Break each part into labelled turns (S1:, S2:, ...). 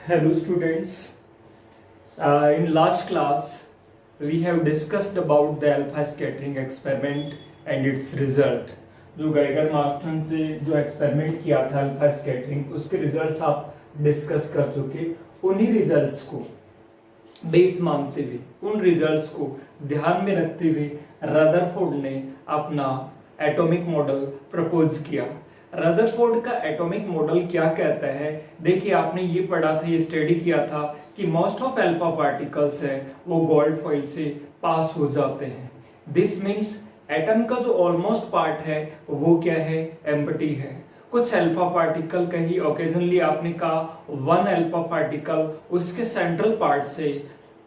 S1: Hello students. In last class we have discussed about the alpha scattering experiment and its result. जो गैगर Marston ने जो experiment किया था alpha scattering, उसके results आप डिस्कस कर चुके। उन्हीं रिजल्ट्स को बेस मानते हुए, उन रिजल्ट्स को ध्यान में रखते हुए रदरफोर्ड ने अपना एटॉमिक मॉडल प्रपोज किया। रदरफोर्ड का एटॉमिक मॉडल क्या कहता है? देखिए, आपने ये पढ़ा था, ये स्टडी किया था कि मोस्ट ऑफ अल्फा पार्टिकल्स है वो गोल्ड फॉइल से पास हो जाते हैं। दिस मीन्स एटम का जो ऑलमोस्ट पार्ट है वो क्या है? एम्प्टी है। कुछ अल्फा पार्टिकल कहीं ओकेजनली आपने कहा वन अल्फा पार्टिकल उसके सेंट्रल पार्ट से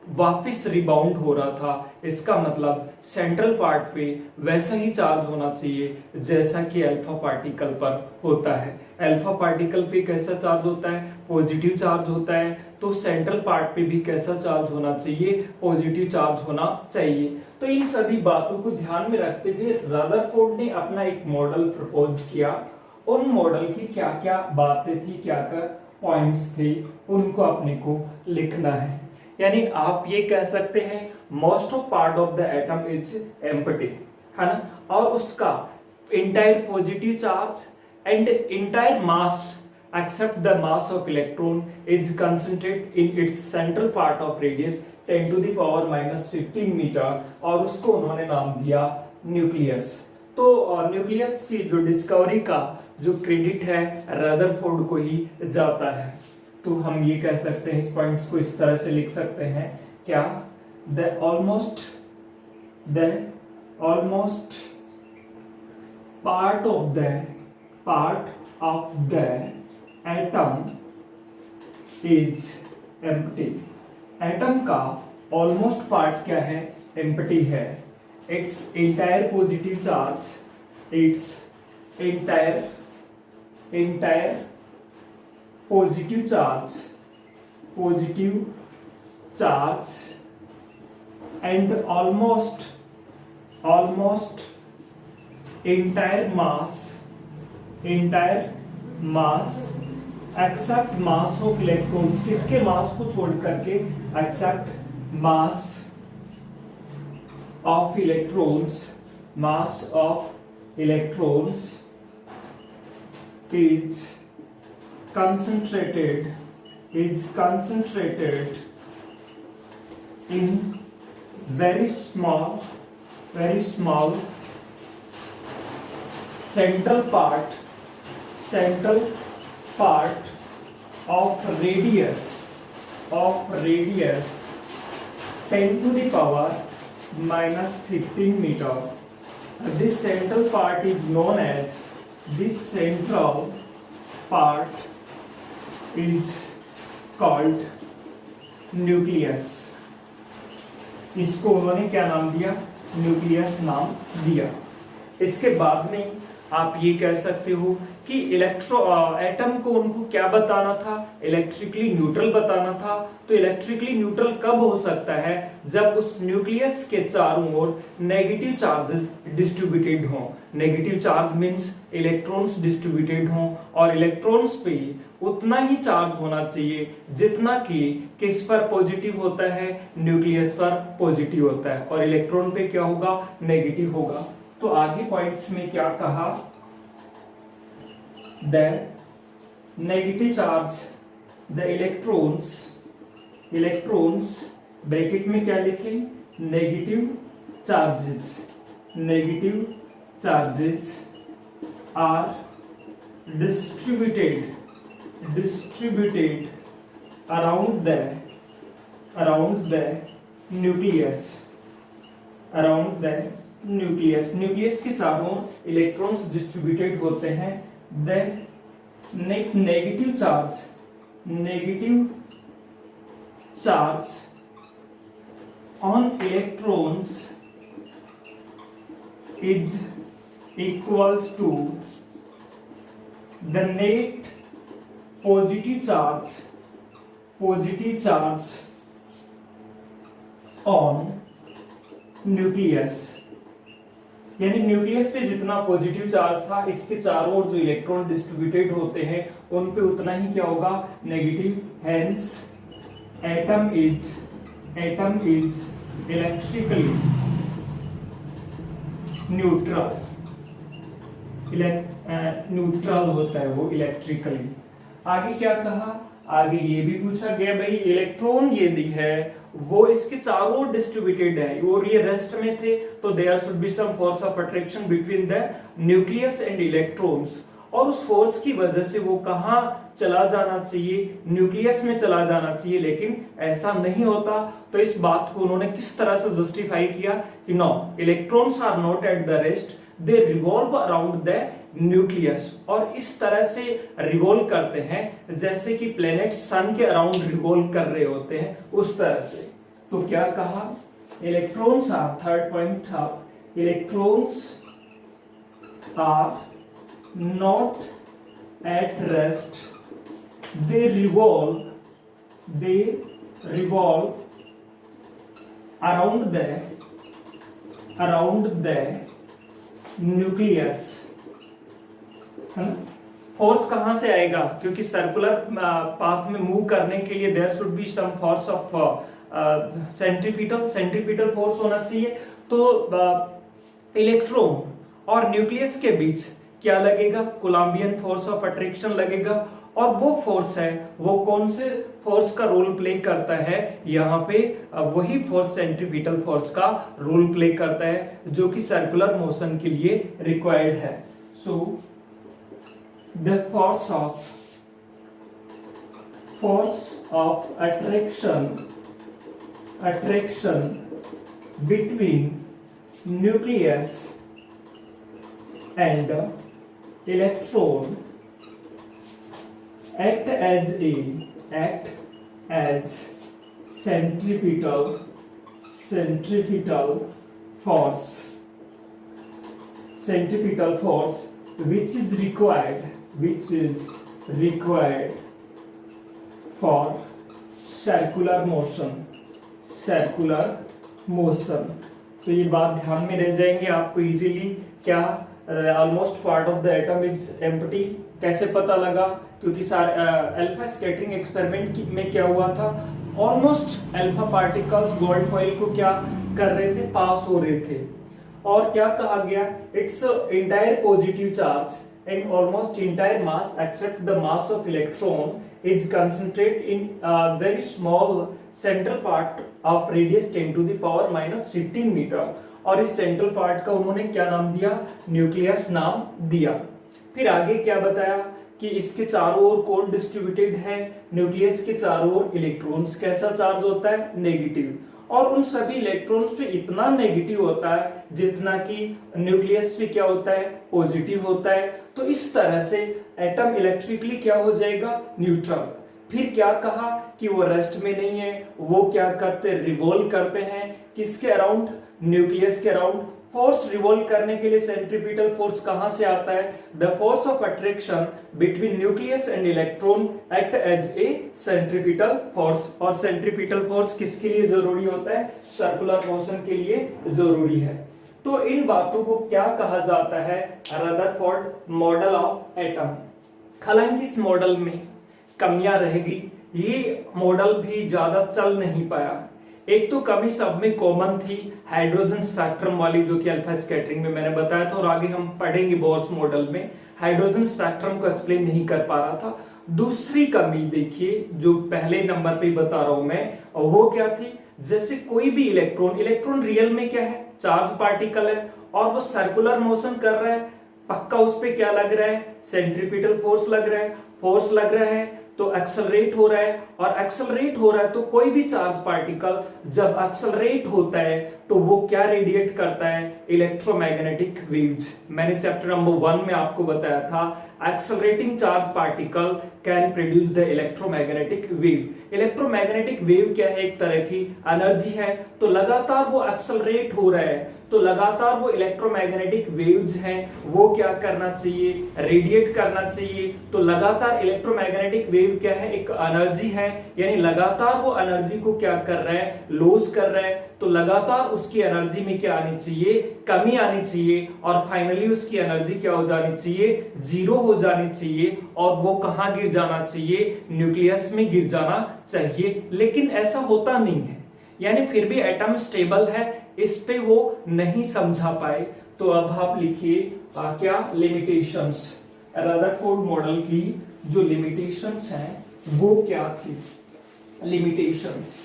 S1: वापस रिबाउंड हो रहा था। इसका मतलब सेंट्रल पार्ट पे वैसा ही चार्ज होना चाहिए जैसा कि अल्फा पार्टिकल पर होता है। अल्फा पार्टिकल पे कैसा चार्ज होता है? पॉजिटिव चार्ज होता है। तो सेंट्रल पार्ट पे भी कैसा चार्ज होना चाहिए? पॉजिटिव चार्ज होना चाहिए। तो इन सभी बातों को ध्यान में रखते हुए रदरफोर्ड ने अपना एक मॉडल प्रपोज किया। उन मॉडल की क्या क्या बातें थी, क्या क्या पॉइंट्स थे, उनको अपने को लिखना है। यानी आप ये कह सकते हैं most of part of the atom is empty, है ना, और उसका entire positive charge and entire mass except the mass of electron is concentrated in its central part of radius 10 to the power minus 15 metre, और उसको उन्होंने नाम दिया nucleus. तो न्यूक्लियस की जो डिस्कवरी का जो क्रेडिट है रदरफोर्ड को ही जाता है। तो हम ये कह सकते हैं, इस पॉइंट्स को इस तरह से लिख सकते हैं, क्या? The almost part of the atom is empty। Atom का ऑलमोस्ट पार्ट क्या है? एम्प्टी है। It's entire positive charge, it's entire positive charge and almost entire mass except mass of electrons. किसके मास को छोड़ करके? Except mass of electrons is concentrated in very small central part of radius 10 to the power minus 15 meter. This central part is known as called nucleus. इसको उन्होंने क्या नाम दिया? Nucleus नाम दिया। इसके बाद में आप ये कह सकते हो कि एटम को उनको क्या बताना था? इलेक्ट्रिकली न्यूट्रल बताना था। तो इलेक्ट्रिकली न्यूट्रल कब हो सकता है? जब उस न्यूक्लियस के चारों ओर नेगेटिव चार्जेस डिस्ट्रीब्यूटेड हों। Negative charge means electrons distributed हों, और इलेक्ट्रॉन्स पे उतना ही चार्ज होना चाहिए जितना कि किस पर पॉजिटिव होता है? न्यूक्लियस पर पॉजिटिव होता है, और इलेक्ट्रॉन पे क्या होगा? नेगेटिव होगा। तो आगे पॉइंट्स में क्या कहा? The negative charge, the electrons bracket में क्या लिखें? negative charges are distributed around the nucleus nucleus के चारों इलेक्ट्रॉन्स डिस्ट्रीब्यूटेड होते हैं। The negative charge on electrons is equals to the net positive charge on nucleus। यानी न्यूक्लियस पे जितना पॉजिटिव चार्ज था, इसके चारों ओर जो इलेक्ट्रॉन डिस्ट्रीब्यूटेड होते हैं उन पे उतना ही क्या होगा? Negative Hence, atom is electrically neutral. Neutral होता है वो इलेक्ट्रिकली। आगे क्या कहा, आगे ये भी पूछा गया भाई इलेक्ट्रॉन यदि है वो इसके चारों ओर डिस्ट्रीब्यूटेड है और ये रेस्ट में थे तो there should be some force of attraction between the nucleus and electrons, और उस फोर्स की वजह से वो कहां चला जाना चाहिए, न्यूक्लियस में चला जाना चाहिए, लेकिन ऐसा नहीं होता। तो इस बात को उन्होंने किस तरह से जस्टिफाई किया कि no, electrons are not at the rest, they revolve around the nucleus, और इस तरह से रिवॉल्व करते हैं जैसे कि प्लेनेट सन के अराउंड रिवॉल्व कर रहे होते हैं, उस तरह से। तो क्या कहा, इलेक्ट्रॉन्स आर, थर्ड पॉइंट था, electrons are not at rest, they revolve around the nucleus, है ना। फोर्स कहां से आएगा, क्योंकि सर्कुलर पाथ में मूव करने के लिए there should be some force of centripetal force होना चाहिए। तो इलेक्ट्रॉन और न्यूक्लियस के बीच क्या लगेगा, कोलंबियन फोर्स ऑफ अट्रैक्शन लगेगा, और वो फोर्स है वो कौन से फोर्स का रोल प्ले करता है, यहाँ पे वही फोर्स सेंट्रीपिटल फोर्स का रोल प्ले करता है जो कि सर्कुलर मोशन के लिए रिक्वायर्ड है। So the force of attraction between nucleus and electron act as centripetal force which is required for circular motion। तो ये बात ध्यान में रह जाएंगे आपको इजीली। क्या almost part of the atom is empty कैसे पता लगा, क्योंकि अल्फा स्कैटरिंग एक्सपेरिमेंट में क्या हुआ था, almost alpha particles gold foil को क्या कर रहे थे, पास हो रहे थे, और क्या कहा गया, it's entire positive charge and almost entire mass except the mass of electron is concentrated in very small central part of radius 10 to the power minus 15 metre, और इस सेंट्रल पार्ट का उन्होंने क्या नाम दिया, न्यूक्लियस नाम दिया। फिर आगे क्या बताया कि इसके चारों ओर कौन डिस्ट्रीब्यूटेड है, न्यूक्लियस के चारों ओर इलेक्ट्रॉन्स कैसा चार्ज होता है, नेगेटिव, और उन सभी इलेक्ट्रॉन्स पे इतना नेगेटिव होता है जितना कि न्यूक्लियस पे क्या होता है, पॉजिटिव होता है। तो इस तरह से एटम इलेक्ट्रिकली क्या हो जाएगा, न्यूट्रल। फिर क्या कहा कि वो रेस्ट में नहीं है, वो क्या करते, रिवॉल्व करते हैं, किसके अराउंड, न्यूक्लियस के अराउंड। फोर्स रिवॉल्व करने के लिए सेंट्रीपिटल फोर्स कहां से आता है, the force of attraction between nucleus and electron act as a centripetal force, और सेंट्रीपिटल फोर्स किसके लिए जरूरी होता है, सर्कुलर मोशन के लिए जरूरी है। तो इन बातों को क्या कहा जाता है, रदरफोर्ड मॉडल ऑफ एटम। हालांकि इस मॉडल में कमियां रहेगी, ये मॉडल भी ज्यादा चल नहीं पाया। एक तो कमी सब में कॉमन थी, हाइड्रोजन स्पेक्ट्रम वाली, जो कि अल्फा स्कैटरिंग में मैंने बताया था, और आगे हम पढ़ेंगे बोर्स मॉडल में हाइड्रोजन स्पेक्ट्रम को एक्सप्लेन नहीं कर पा रहा था। दूसरी कमी देखिए जो पहले नंबर पे बता रहा हूं मैं, और वो क्या थी, जैसे कोई भी इलेक्ट्रॉन रियल में क्या है, चार्ज पार्टिकल है, और वो सर्कुलर मोशन कर रहा है, पक्का उस पे क्या लग रहा है, सेंट्रीपिटल फोर्स लग रहा है, तो एक्सेलरेट हो रहा है, और एक्सेलरेट हो रहा है तो कोई भी चार्ज पार्टिकल जब एक्सेलरेट होता है तो वो क्या रेडिएट करता है, इलेक्ट्रोमैग्नेटिक वेव्स। मैंने चैप्टर नंबर 1 में आपको बताया था, accelerating charge particle can produce the electromagnetic wave. Electromagnetic wave क्या है, एक तरह की एनर्जी है, तो लगातार वो एक्सेलरेट हो रहा है, तो लगातार वो इलेक्ट्रोमैग्नेटिक वेव्स हैं, वो क्या करना चाहिए, रेडिएट करना चाहिए। तो लगातार इलेक्ट्रोमैग्नेटिक वेव क्या है, एक एनर्जी है, यानी लगातार वो एनर्जी को क्या कर रहा है, लॉस कर रहा है, तो लगातार उसकी एनर्जी में क्या आनी चाहिए, कमी आनी चाहिए, और फाइनली उसकी एनर्जी क्या हो जानी चाहिए, जीरो हो जानी चाहिए, और वो कहां गिर जाना चाहिए, न्यूक्लियस में गिर जाना चाहिए, लेकिन ऐसा होता नहीं है, यानी फिर भी एटम स्टेबल है, इस पे वो नहीं समझा पाए। तो अब आप लिखिए क्या लिमिटेशंस, रदरफोर्ड मॉडल की जो लिमिटेशंस हैं वो क्या थी, लिमिटेशंस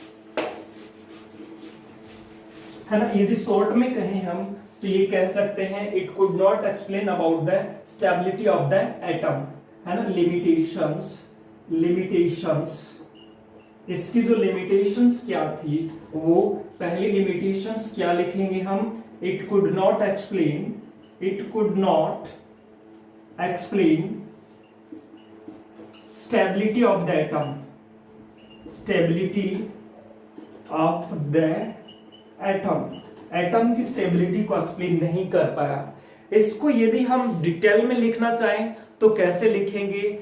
S1: है ना। यदि शॉर्ट में कहें हम तो ये कह सकते हैं it could not explain about the stability of the atom, है ना। लिमिटेशंस, लिमिटेशंस, इसकी जो लिमिटेशंस क्या थी, वो पहली लिमिटेशंस क्या लिखेंगे हम, it could not explain, it could not explain stability of the atom, stability of the atom, atom की स्टेबिलिटी को एक्सप्लेन नहीं कर पाया। इसको यदि हम डिटेल में लिखना चाहें तो कैसे लिखेंगे,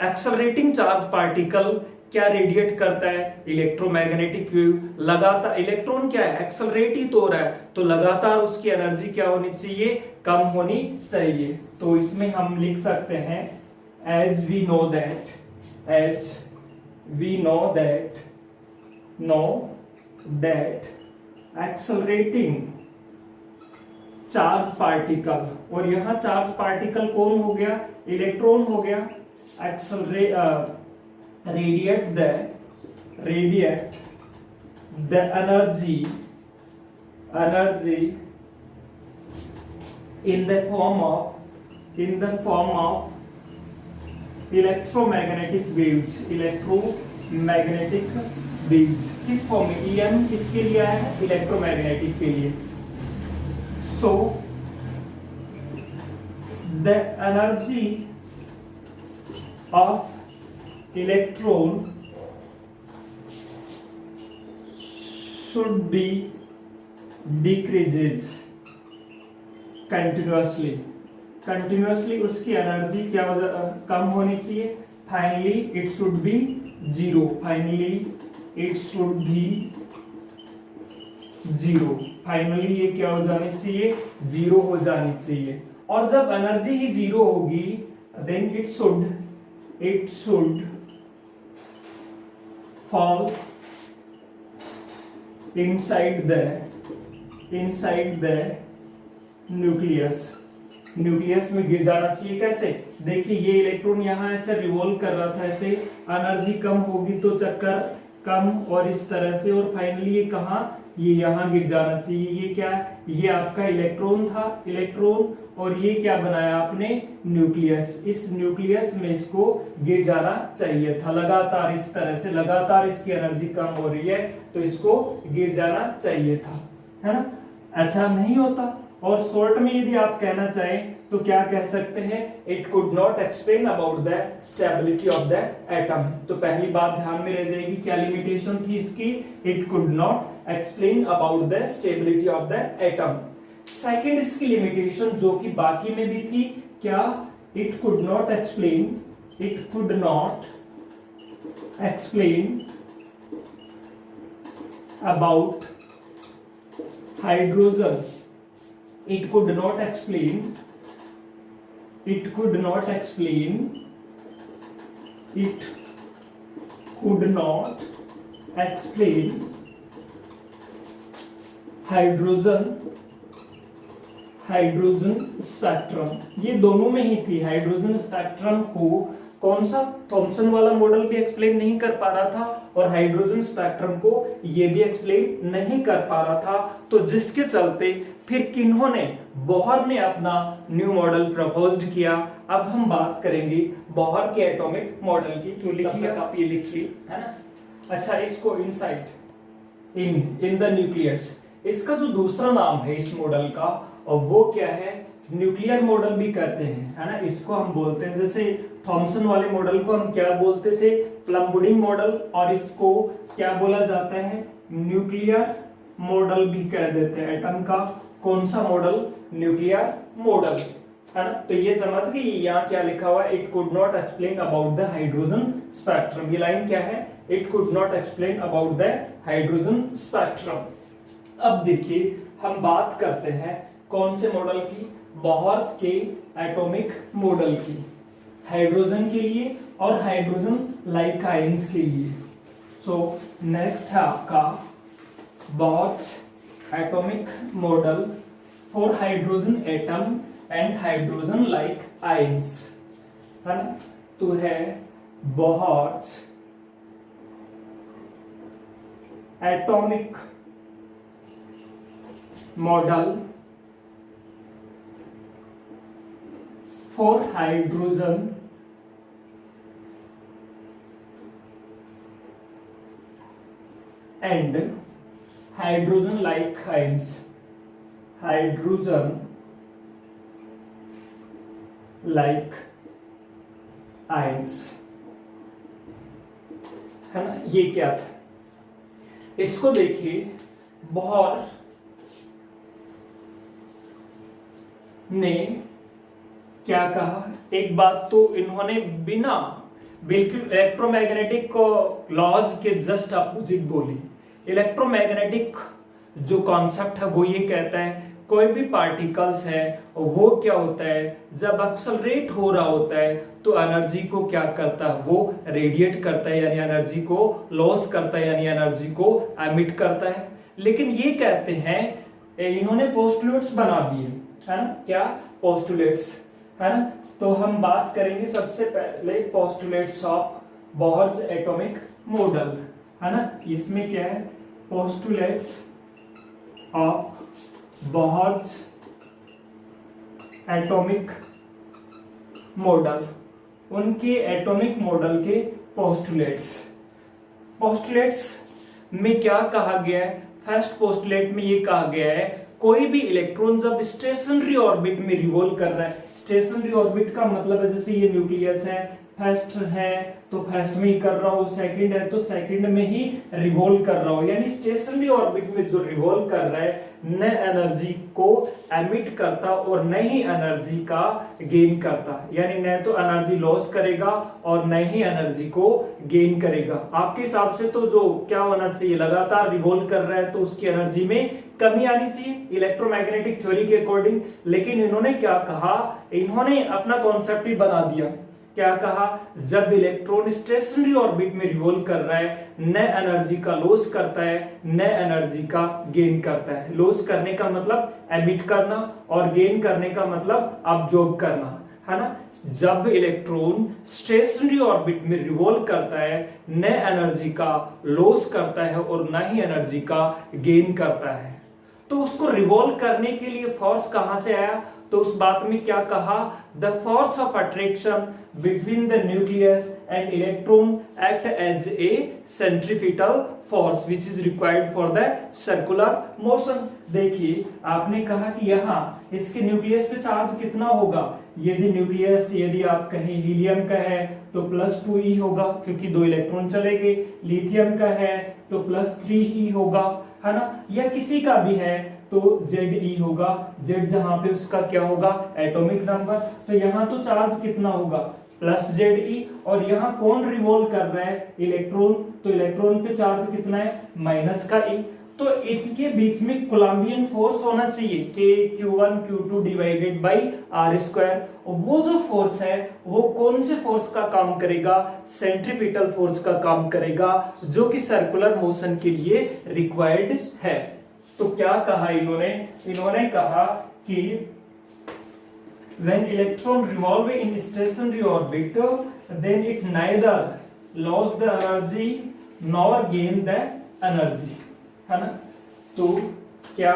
S1: एक्सेलरेटिंग चार्ज पार्टिकल क्या रेडिएट करता है, इलेक्ट्रोमैग्नेटिक वेव, लगातार इलेक्ट्रॉन क्या है, एक्सेलरेट ही तो हो रहा है, तो लगातार उसकी एनर्जी क्या होनी चाहिए, कम होनी चाहिए। तो इसमें हम लिख सकते हैं as we know that, as we know that accelerating charge particle, और यहां चार्ज पार्टिकल कौन हो गया, इलेक्ट्रॉन हो गया, radiate the energy in the form of electromagnetic waves, electromagnetic waves किस फॉर्म में, EM किसके लिए आया है, इलेक्ट्रोमैग्नेटिक के लिए। So the energy of electron should be decreases continuously, उसकी एनर्जी क्या कम होनी चाहिए, finally it should be zero, finally it should be zero, finally ये क्या हो जानी चाहिए, जीरो हो जानी चाहिए। और जब एनर्जी ही जीरो होगी then it should fall inside the nucleus में गिर जाना चाहिए। कैसे, देखिए ये इलेक्ट्रॉन यहाँ ऐसे रिवॉल्व कर रहा था, ऐसे एनर्जी कम होगी तो चक्कर कम, और इस तरह से, और फाइनली ये कहाँ, ये यहाँ गिर जाना चाहिए। ये क्या, ये आपका इलेक्ट्रॉन था, इलेक्ट्रॉन, और ये क्या बनाया आपने, न्यूक्लियस, इस न्यूक्लियस में इसको गिर जाना चाहिए था। लगातार इस तरह से, लगातार इसकी एनर्जी कम हो रही है तो इसको गिर जाना चाहिए था, है ना। ऐसा नहीं होता। और शॉर्ट में यदि आप कहना चाहें तो क्या कह सकते हैं, it could not explain about the stability of the atom. तो पहली बात ध्यान में रह जाएगी, क्या लिमिटेशन थी इसकी, it could not explain about the stability of the atom. Second इसकी लिमिटेशन जो कि बाकी में भी थी, क्या, it could not explain about hydrogen, it could not explain hydrogen spectrum. ये दोनों में ही थी, हाइड्रोजन स्पेक्ट्रम को कौन सा, थॉमसन वाला मॉडल भी एक्सप्लेन नहीं कर पा रहा था, और हाइड्रोजन स्पेक्ट्रम को ये भी एक्सप्लेन नहीं कर पा रहा था। तो जिसके चलते फिर किन्होंने, बोहर ने अपना न्यू मॉडल प्रपोज्ड किया। अब हम बात करेंगे बोहर के एटॉमिक मॉडल की। तो लिखिए आप, ये लिखिए, है ना। अच्छा, इसको इनसाइड इन द न्यूक्लियस, इसका जो दूसरा नाम है इस मॉडल का, और वो क्या है, न्यूक्लियर मॉडल भी कहते हैं, है ना। इसको हम बोलते हैं, जैसे थॉमसन वाले मॉडल को हम क्या बोलते थे, प्लम्बुडिंग मॉडल, और इसको क्या बोला जाता है, न्यूक्लियर मॉडल भी कह देते हैं। एटम का कौन सा मॉडल, न्यूक्लियर मॉडल, है ना। तो ये समझ गए, यहाँ क्या लिखा हुआ है, it could not explain about the hydrogen spectrum. ये लाइन क्या है, it could not explain about the hydrogen spectrum. अब देखिए हम बात करते हैं कौन से मॉडल की, बोहर के एटॉमिक मॉडल की। हाइड्रोजन के लिए और हाइड्रोजन लाइक आयंस के लिए। सो नेक्स्ट है आपका boards atomic model for hydrogen atom and hydrogen like ions, है ना। तो है boards atomic model for hydrogen and hydrogen like ions, hydrogen like ions, है ना। ये क्या था, इसको देखिए बोहर ने क्या कहा। एक बात तो इन्होंने बिना बिल्कुल इलेक्ट्रोमैग्नेटिक लॉज के जस्ट अपोजिट बोली। इलेक्ट्रोमैग्नेटिक जो कॉन्सेप्ट है वो ये कहता है कोई भी पार्टिकल्स है वो क्या होता है, जब एक्सेलरेट हो रहा होता है तो एनर्जी को क्या करता है, वो रेडिएट करता है, यानी एनर्जी को लॉस करता है, यानी एनर्जी को एमिट करता है। लेकिन ये कहते हैं, इन्होंने पोस्टुलेट्स बना दिए, है ना। क्या पोस्टुलेट्स, है ना। तो हम बात करेंगे सबसे पहले postulates of Bohr's atomic model, है ना। इसमें क्या है, postulates of Bohr's atomic model, उनके एटॉमिक मॉडल के पोस्टुलेट्स। पोस्टुलेट्स में क्या कहा गया है, फर्स्ट पोस्टुलेट में ये कहा गया है कोई भी इलेक्ट्रॉन जब स्टेशनरी ऑर्बिट में रिवॉल्व कर रहा है। स्टेशनरी ऑर्बिट का मतलब है जैसे ये न्यूक्लियस है, फर्स्ट है तो फर्स्ट में ही कर रहा हो, सेकंड है तो सेकंड में ही रिवॉल्व कर रहा हो, यानी स्टेशनरी ऑर्बिट में जो रिवॉल्व कर रहा है न एनर्जी को एमिट करता और न ही एनर्जी का गेन करता, यानी न तो एनर्जी लॉस करेगा और न ही एनर्जी को गेन करेगा। आपके हिसाब से तो जो क्या होना चाहिए, लगातार रिवॉल्व कर रहा है तो उसकी एनर्जी में कमी आनी चाहिए इलेक्ट्रोमैग्नेटिक थ्योरी के अकॉर्डिंग। लेकिन इन्होंने क्या कहा, इन्होंने अपना कॉन्सेप्ट ही बना दिया। क्या कहा, जब इलेक्ट्रॉन स्टेशनरी ऑर्बिट में रिवॉल्व कर रहा है न एनर्जी का लॉस करता है न एनर्जी का गेन करता है। लॉस करने का मतलब एमिट करना और गेन करने का मतलब अब्जॉर्ब करना, है ना। जब इलेक्ट्रॉन स्टेशनरी ऑर्बिट में रिवॉल्व करता है न एनर्जी का लॉस करता है और न ही एनर्जी का गेन करता है, तो उसको रिवॉल्व करने के लिए फोर्स कहां से आया, तो उस बात में क्या कहा, the force of attraction between the nucleus and electron act as a centrifugal force which is required for the circular motion. देखिए आपने कहा कि यहाँ इसके न्यूक्लियस पे चार्ज कितना होगा, यदि न्यूक्लियस यदि आप कहें हीलियम का है तो +2e होगा क्योंकि 2 इलेक्ट्रॉन चले गए, लिथियम का है तो +3 ही होगा, है ना, या किसी का भी है तो Ze होगा, Z जहां पे उसका क्या होगा एटॉमिक नंबर, तो यहाँ तो चार्ज कितना होगा +Ze, और यहाँ कौन रिवॉल्व कर रहा है इलेक्ट्रॉन, तो इलेक्ट्रॉन पे चार्ज कितना है -e, तो इनके बीच में कोलंबियन फोर्स होना चाहिए K(Q1 Q2) divided by r², और वो जो फोर्स है वो कौन से फोर्स का काम करेगा, सेंट्रीपिटल फोर्स का काम करेगा जो कि सर्कुलर मोशन के लिए रिक्वायर्ड है। तो क्या कहा इन्होंने कहा कि when electron revolve in stationary orbit then it neither lose the energy nor gain the energy, है ना। तो क्या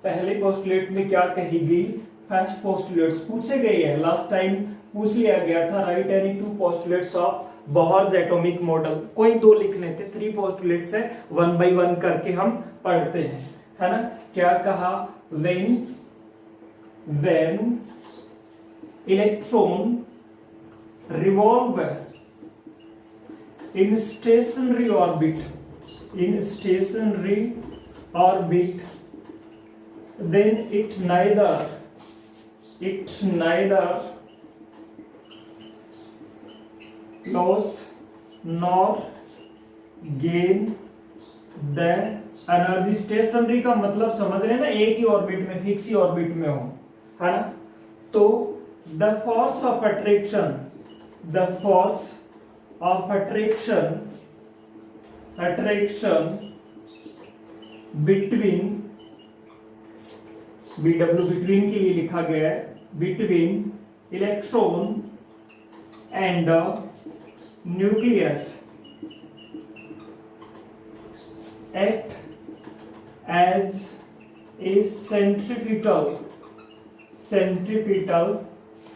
S1: पहले पोस्टुलेट में क्या कही गई, फर्स्ट पोस्टुलेट्स पूछे गए हैं, लास्ट टाइम पूछ लिया गया था, right any 2 postulates of Bohr's atomic model, कोई 2 लिखने थे, 3 पोस्टुलेट्स है, 1 by 1 करके हम पढ़ते हैं, है ना। क्या कहा, when electron revolve in stationary orbit then it neither lose nor gain the energy. Stationary का मतलब समझ रहे हैं ना, एक ही ऑर्बिट में, फिक्स ही ऑर्बिट में हो, है ना। तो the force of attraction the force of attraction between BW between के लिए लिखा गया है, between electron and the nucleus act as a centripetal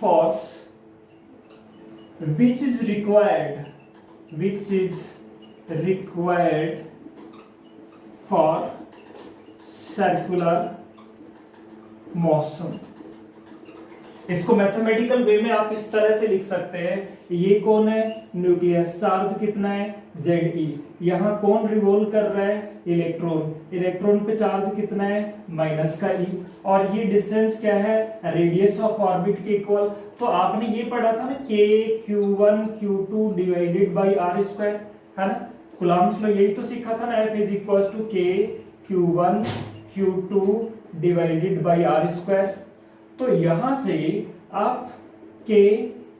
S1: force which is required for circular motion। इसको मैथमेटिकल वे में आप इस तरह से लिख सकते हैं, ये कौन है, न्यूक्लियस, चार्ज कितना है, Ze, यहाँ कौन रिवॉल्व कर रहा है, इलेक्ट्रॉन पे चार्ज कितना है, माइनस का E, और ये डिस्टेंस क्या है, रेडियस ऑफ ऑर्बिट के इक्वल। तो आपने ये पढ़ा था ना k q1 q2 divided by r square, है ना, कूलम्ब्स में यही तो सीखा था ना, F is equal to k q1 q2 divided by r square. तो यहां से आप k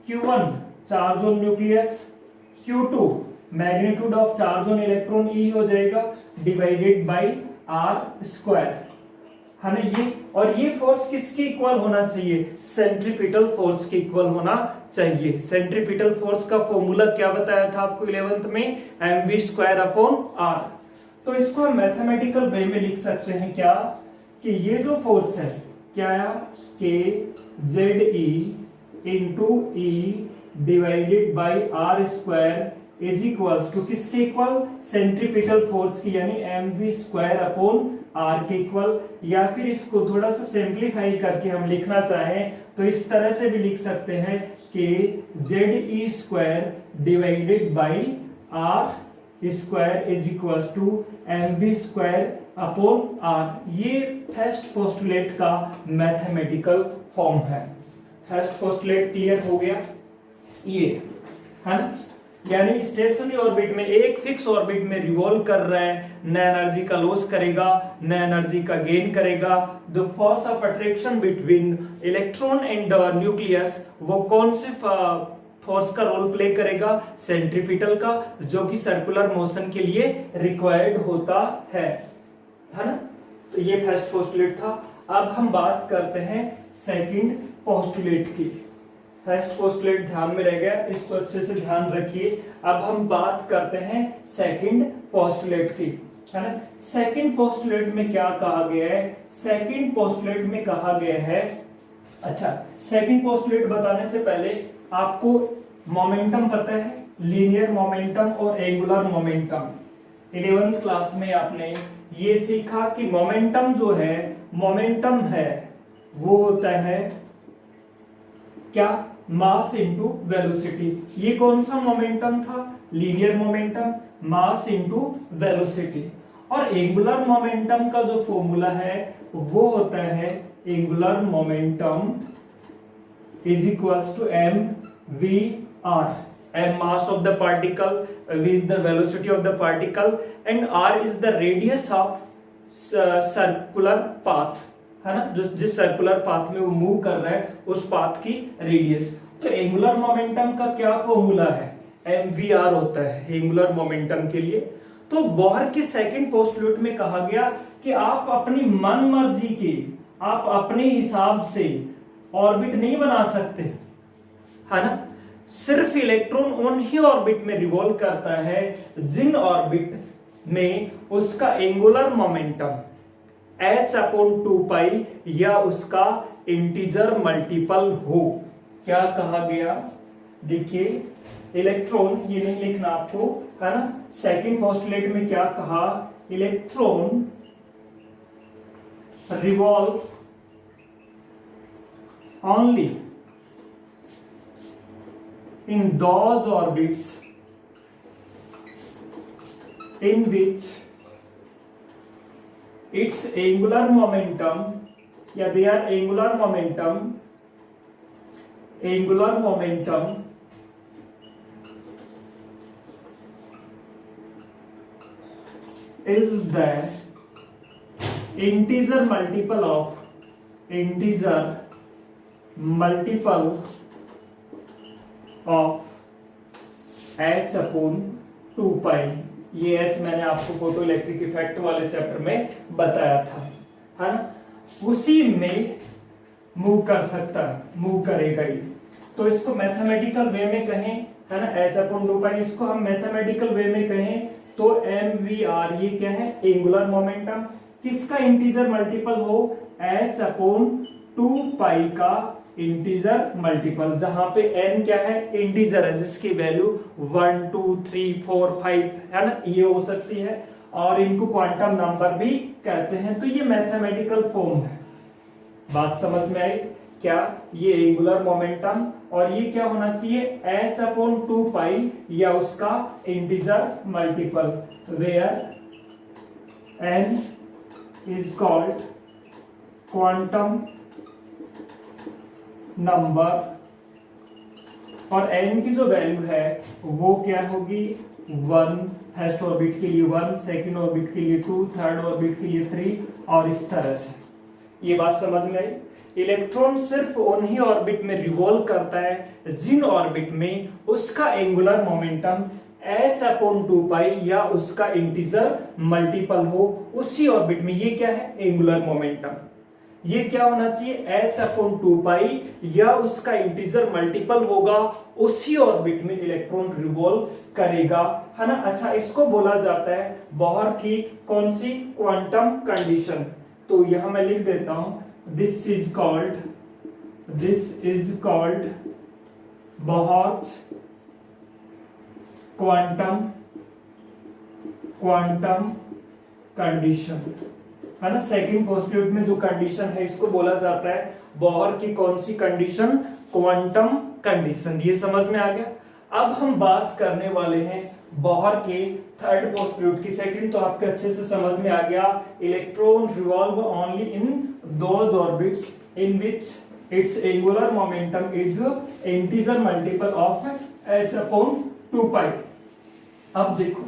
S1: q1 charge on nucleus, q2 magnitude of charge on electron E हो जाएगा डिवाइडेड बाय r स्क्वायर, है ना ये। और ये फोर्स किसके इक्वल होना चाहिए, सेंट्रीपिटल फोर्स के इक्वल होना चाहिए। सेंट्रीपिटल फोर्स का फॉर्मूला क्या बताया था आपको 11th में, mv²/r। तो इसको हम मैथमेटिकल वे में लिख सकते हैं क्या, कि ये जो फोर्स है क्या है, k Ze into E divided by r square is equals to किसके इक्वल, सेंट्रीपिटल फोर्स की, यानी mv²/r के इक्वल। या फिर इसको थोड़ा सा सिंप्लीफाई करके हम लिखना चाहें तो इस तरह से भी लिख सकते हैं कि Ze² divided by r square is equals to mv²/r। ये फर्स्ट पोस्टुलेट का मैथमेटिकल फॉर्म है। फर्स्ट पोस्टुलेट क्लियर हो गया, ये है ना, यानी स्टेशनरी ऑर्बिट में एक फिक्स ऑर्बिट में रिवॉल्व कर रहा है, न एनर्जी का लॉस करेगा न एनर्जी का गेन करेगा। The force of attraction between electron and nucleus, वो कौन से फोर्स का रोल प्ले करेगा, सेंट्रीपिटल का, जो कि सर्कुलर मोशन के लिए रिक्वायर्ड होता है ना। तो ये फर्स्ट पोस्टुलेट था। अब हम बात करते हैं सेकंड पोस्टुलेट की। फर्स्ट पोस्टुलेट ध्यान में रह गया, इसको अच्छे से ध्यान रखिए। अब हम बात करते हैं सेकंड पोस्टुलेट की, है ना। सेकंड पोस्टुलेट में क्या कहा गया है, सेकंड पोस्टुलेट में कहा गया है, अच्छा सेकंड पोस्टुलेट बताने से पहले आपको मोमेंटम पता है, लीनियर मोमेंटम और एंगुलर मोमेंटम। 11th क्लास में आपने ये सीखा कि मोमेंटम जो है, मोमेंटम है वो होता है क्या, मास इनटू वेलोसिटी। ये कौन सा मोमेंटम था, linear momentum, mass into velocity. और एंगुलर मोमेंटम का जो फॉर्मूला है वो होता है angular momentum is equals to mv/r। m mass of the particle, v is the velocity of the particle and r is the radius of circular path, है ना, जिस सर्कुलर पाथ में वो मूव कर रहा है उस पाथ की रेडियस। तो एंगुलर मोमेंटम का क्या फॉर्मूला है, mvr होता है एंगुलर मोमेंटम के लिए। तो बोहर के सेकंड पोस्टुलेट में कहा गया कि आप अपनी मन मर्जी की, आप अपने हिसाब से ऑर्बिट नहीं बना सकते, है ना। सिर्फ इलेक्ट्रॉन उन ही ऑर्बिट में रिवॉल्व करता है जिन ऑर्बिट में उसका एंगुलर मोमेंटम h/2π या उसका इंटीजर मल्टीपल हो। क्या कहा गया, देखिए इलेक्ट्रॉन, ये नहीं लिखना आपको, है ना। सेकंड पोस्टुलेट में क्या कहा, electron revolve only in those orbits in which its angular momentum या their angular momentum is the integer multiple of h upon 2 पाई। ये h मैंने आपको फोटो इलेक्ट्रिक इफेक्ट वाले चैप्टर में बताया था, है ना। उसी में मूव कर सकता है, मूव करेगा ये। तो इसको मैथमेटिकल वे में कहें, है ना, h अपॉन 2 पाई, इसको हम मैथमेटिकल वे में कहें तो mvr, ये क्या है, एंगुलर मोमेंटम। किसका इंटीजर मल्टीपल हो, h अपॉन 2 पाई का इंटीजर मल्टीपल, जहां पे n क्या है, इंटीजर है, जिसकी वैल्यू 1 2 3 4 5 है ना, ये हो सकती है, और इनको क्वांटम नंबर भी कहते हैं। तो ये मैथमेटिकल फॉर्म है। बात समझ में आई क्या, ये एंगुलर मोमेंटम, और ये क्या होना चाहिए, h अपॉन 2 पाई या उसका integer multiple, where n is called quantum number, और n की जो वैल्यू है वो क्या होगी, 1 फर्स्ट ऑर्बिट के लिए 1, सेकंड ऑर्बिट के लिए 2, थर्ड ऑर्बिट के लिए 3, और इस तरह से। ये बात समझ में आई। इलेक्ट्रॉन सिर्फ उन्हीं ऑर्बिट में रिवॉल्व करता है जिन ऑर्बिट में उसका angular momentum h upon 2 pi या उसका इंटीजर मल्टीपल हो, उसी ऑर्बिट में। ये क्या है, एंगुलर मोमेंटम। ये क्या होना चाहिए, h अपॉन 2 पाई या उसका इंटीजर मल्टीपल होगा, उसी ऑर्बिट में इलेक्ट्रॉन रिवॉल्व करेगा, है ना। अच्छा, इसको बोला जाता है बोहर की कौन सी, क्वांटम कंडीशन। तो यहां मैं लिख देता हूं, this is called Bohr's quantum condition, है ना। सेकंड पोस्टुलेट में जो कंडीशन है इसको बोला जाता है बोहर की कौन सी कंडीशन, क्वांटम कंडीशन। ये समझ में आ गया। अब हम बात करने वाले हैं बोहर के थर्ड पोस्टुलेट की। सेकंड तो आपके अच्छे से समझ में आ गया, electron revolve only in those orbits in which it's angular momentum is integer multiple of h upon 2 पाई। अब देखो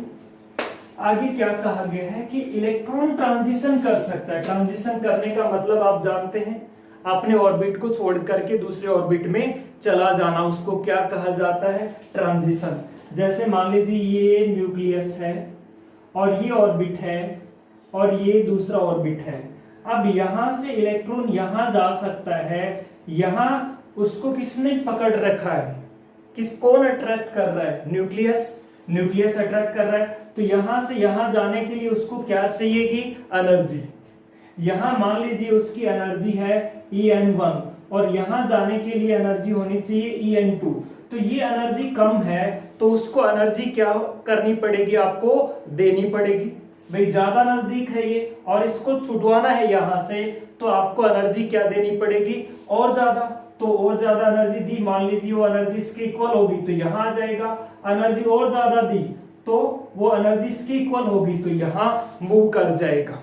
S1: आगे क्या कहा गया है कि इलेक्ट्रॉन ट्रांजिशन कर सकता है। ट्रांजिशन करने का मतलब आप जानते हैं, अपने ऑर्बिट को छोड़ करके दूसरे ऑर्बिट में चला जाना, उसको क्या कहा जाता है, ट्रांजिशन। जैसे मान लीजिए ये न्यूक्लियस है और ये ऑर्बिट है और ये दूसरा ऑर्बिट है। अब यहां से इलेक्ट्रॉन यहां जा सकता है, यहां उसको किसने पकड़ रखा है, कौन अट्रैक्ट कर रहा है, न्यूक्लियस अट्रैक्ट कर रहा है। तो यहां से यहां जाने के लिए उसको क्या चाहिए कि एनर्जी। यहां मान लीजिए उसकी एनर्जी है En1 और यहां जाने के लिए एनर्जी होनी चाहिए En2। तो ये एनर्जी कम है तो उसको एनर्जी क्या करनी पड़ेगी, आपको देनी पड़ेगी। भाई ज्यादा नजदीक है ये और इसको छुटवाना है यहां से, तो आपको एनर्जी क्या देनी पड़ेगी, और ज्यादा। तो और ज्यादा एनर्जी दी, मान लीजिए वो एनर्जी इसके इक्वल होगी तो यहां आ जाएगा। एनर्जी और ज्यादा दी तो वो एनर्जी इसकी इक्वल होगी तो यहां मूव कर जाएगा।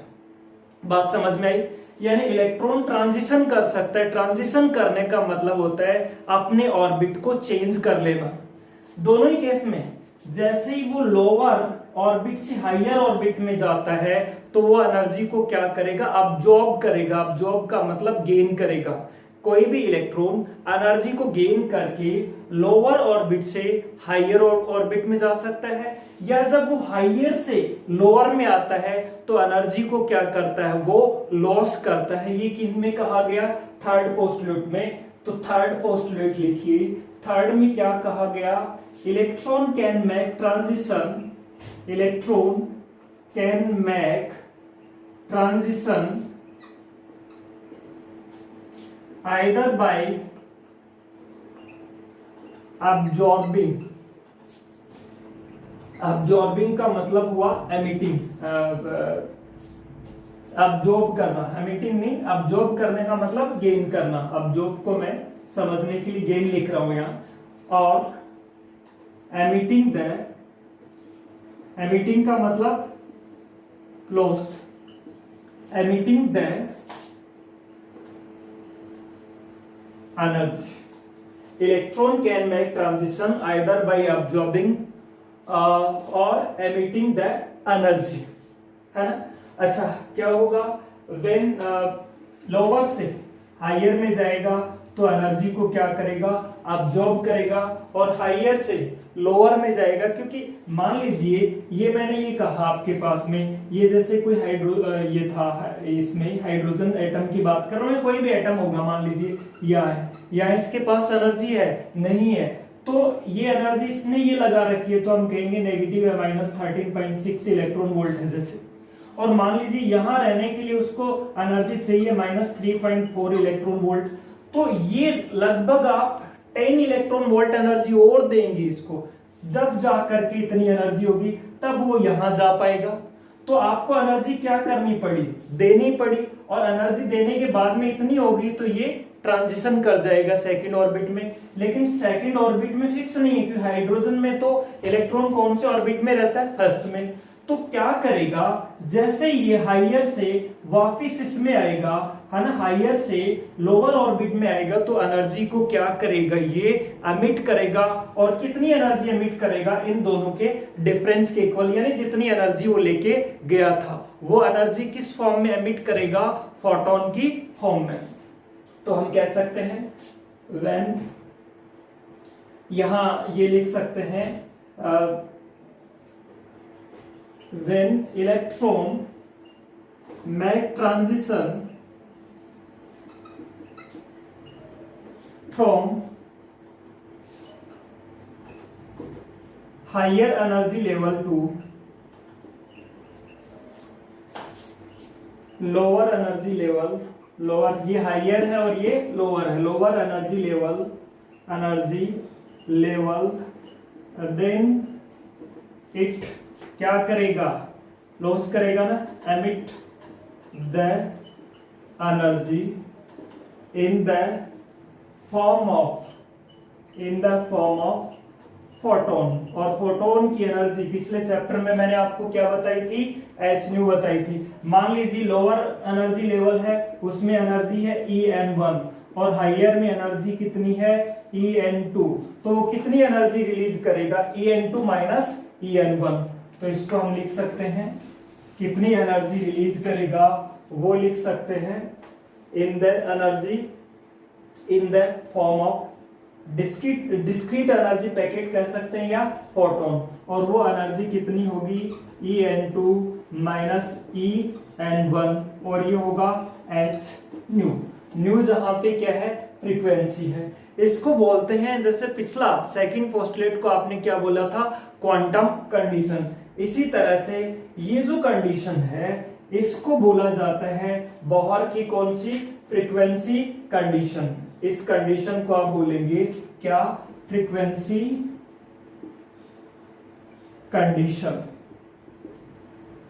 S1: बात समझ में आई। यानी इलेक्ट्रॉन ट्रांजिशन कर सकता है। ट्रांजिशन करने का मतलब होता है अपने ऑर्बिट को चेंज कर लेना। दोनों ही केस में जैसे ही वो लोअर ऑर्बिट से हायर ऑर्बिट में जाता है तो वो एनर्जी को क्या करेगा, अब्जॉर्ब करेगा। अब्जॉर्ब का मतलब गेन करेगा। कोई भी इलेक्ट्रॉन एनर्जी को गेन करके लोअर ऑर्बिट से हायर ऑर्बिट में जा सकता है, या जब वो हायर से लोअर में आता है तो एनर्जी को क्या करता है, वो लॉस करता है। ये किन में कहा गया, थर्ड पोस्टुलेट में। तो थर्ड पोस्टुलेट लिखिए। थर्ड में क्या कहा गया, electron can make transition, electron can make transition either by absorbing, absorbing का मतलब हुआ emitting, absorb करना, emitting नहीं, absorb करने का मतलब गेन करना। absorb को मैं समझने के लिए गेन लिख रहा हूं यहां, और emitting का मतलब loss, emitting the energy. Electron can make transition either by absorbing or emitting the energy, है ना। अच्छा क्या होगा, when लोअर से हायर में जाएगा तो एनर्जी को क्या करेगा, अब्जॉर्ब करेगा और हायर से लोअर में जाएगा। क्योंकि मान लीजिए ये मैंने ये कहा आपके पास में, ये जैसे कोई ये था, इसमें हाइड्रोजन एटम की बात कर रहा हूं, कोई भी एटम होगा, मान लीजिए या इसके पास एनर्जी है नहीं है, तो ये एनर्जी इसने ये लगा रखी है, तो हम कहेंगे नेगेटिव है, -13.6 इलेक्ट्रॉन वोल्ट है जैसे। और मान लीजिए यहां रहने के लिए उसको एनर्जी चाहिए -3.4 इलेक्ट्रॉन वोल्ट, तो ये लगभग आप 10 इलेक्ट्रॉन वोल्ट एनर्जी और देंगे इसको, जब जाकर के इतनी एनर्जी होगी तब वो यहां जा पाएगा। तो आपको एनर्जी क्या करनी पड़ी, देनी पड़ी, और एनर्जी देने के बाद में इतनी होगी तो ये ट्रांजिशन कर जाएगा सेकंड ऑर्बिट में। लेकिन सेकंड ऑर्बिट में फिक्स नहीं है, क्योंकि हाइड्रोजन में तो इलेक्ट्रॉन कौन से ऑर्बिट में रहता है, फर्स्ट में। तो क्या करेगा, जैसे ये हायर से वापिस इसमें आएगा, है ना, हायर से लोअर ऑर्बिट में आएगा, तो एनर्जी को क्या करेगा, ये एमिट करेगा। और कितनी एनर्जी एमिट करेगा, इन दोनों के डिफरेंस के इक्वल, यानी जितनी एनर्जी वो लेके गया था वो एनर्जी किस फॉर्म में एमिट करेगा, फोटोन की फॉर्म में। तो हम कह सकते हैं व्हेन, यहां ये लिख सकते हैं when electron make transition from higher energy level to lower energy level, lower, ये हायर है और ये लोअर है, lower energy level, then it क्या करेगा, लॉस करेगा ना, emit the energy in the form of photon. और फोटोन की एनर्जी पिछले चैप्टर में मैंने आपको क्या बताई थी, एच न्यू बताई थी। मान लीजिए लोअर एनर्जी लेवल है, उसमें एनर्जी है En1 और हायर में एनर्जी कितनी है, En2, तो वो कितनी एनर्जी रिलीज करेगा, En2 माइनस En1। तो इसको हम लिख सकते हैं, कितनी एनर्जी रिलीज करेगा वो लिख सकते हैं in the energy in the form of discrete energy packet कह सकते हैं, या फोटोन। और वो एनर्जी कितनी होगी, En2 माइनस En1, और ये होगा h न्यू जहां पे क्या है, फ्रीक्वेंसी है। इसको बोलते हैं, जैसे पिछला सेकंड पोस्टुलेट को आपने क्या बोला था, क्वांटम कंडीशन। इसी तरह से ये जो कंडीशन है इसको बोला जाता है बोहर की कौन सी, फ्रीक्वेंसी कंडीशन। इस कंडीशन को आप बोलेंगे क्या, फ्रीक्वेंसी कंडीशन।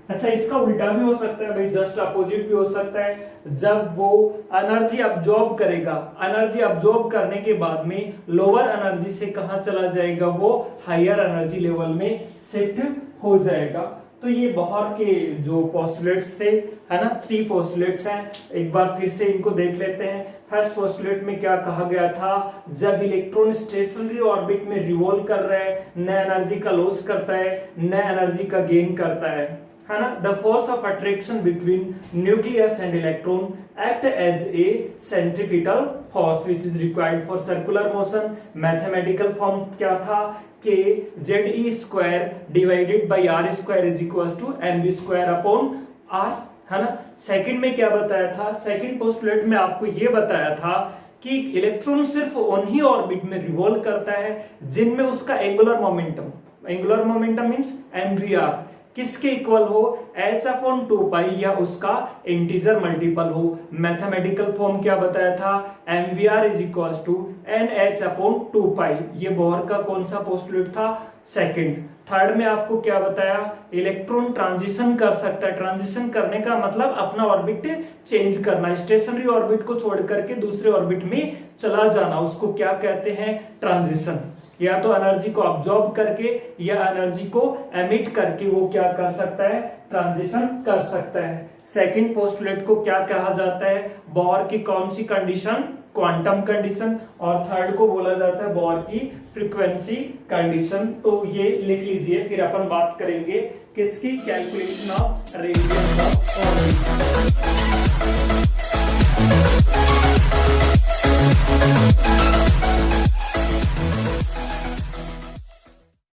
S1: अच्छा, इसका उल्टा भी हो सकता है भाई, जस्ट अपोजिट भी हो सकता है। जब वो एनर्जी अब्जॉर्ब करेगा, एनर्जी अब्जॉर्ब करने के बाद में लोअर एनर्जी से कहां चला जाएगा, वो हायर एनर्जी लेवल में शिफ्ट हो जाएगा। तो ये बोहर के जो पोस्टुलेट्स थे, है ना, 3 पोस्टुलेट्स हैं, एक बार फिर से इनको देख लेते हैं। फर्स्ट पोस्टुलेट में क्या कहा गया था, जब इलेक्ट्रॉन स्टेशनरी ऑर्बिट में रिवॉल्व कर रहा है, नया एनर्जी का लॉस करता है, नया एनर्जी का गेन करता है ना। The force of attraction between nucleus and electron act as a centripetal force which is required for circular motion. Mathematical form क्या था, k ZE² divided by R² is equal to mv² upon R, है ना। Second में क्या बताया था, second postulate में आपको ये बताया था कि इलेक्ट्रॉन सिर्फ उन्हीं ऑर्बिट में रिवॉल्व करता है जिनमें उसका एंगुलर मोमेंटम मींस mvr किसके इक्वल हो, h/2π या उसका इंटीजर मल्टीपल हो। मैथमेटिकल फॉर्म क्या बताया था, mvr is equal to nh/2π। ये बोहर का कौन सा पोस्टुलेट था, सेकंड। थर्ड में आपको क्या बताया, इलेक्ट्रॉन ट्रांजिशन कर सकता है। ट्रांजिशन करने का मतलब अपना ऑर्बिट चेंज करना, स्टेशनरी ऑर्बिट को छोड़ करके दूसरे ऑर्बिट में चला जाना, उसको क्या कहते हैं, ट्रांजिशन। या तो एनर्जी को अब्जॉर्ब करके या एनर्जी को एमिट करके वो क्या कर सकता है, ट्रांजिशन कर सकता है। सेकंड पोस्टुलेट को क्या कहा जाता है, बोहर की कौन सी कंडीशन, क्वांटम कंडीशन। और थर्ड को बोला जाता है बोहर की फ्रीक्वेंसी कंडीशन। तो ये लिख लीजिए, फिर अपन बात करेंगे किसकी, calculation of radius of orbit.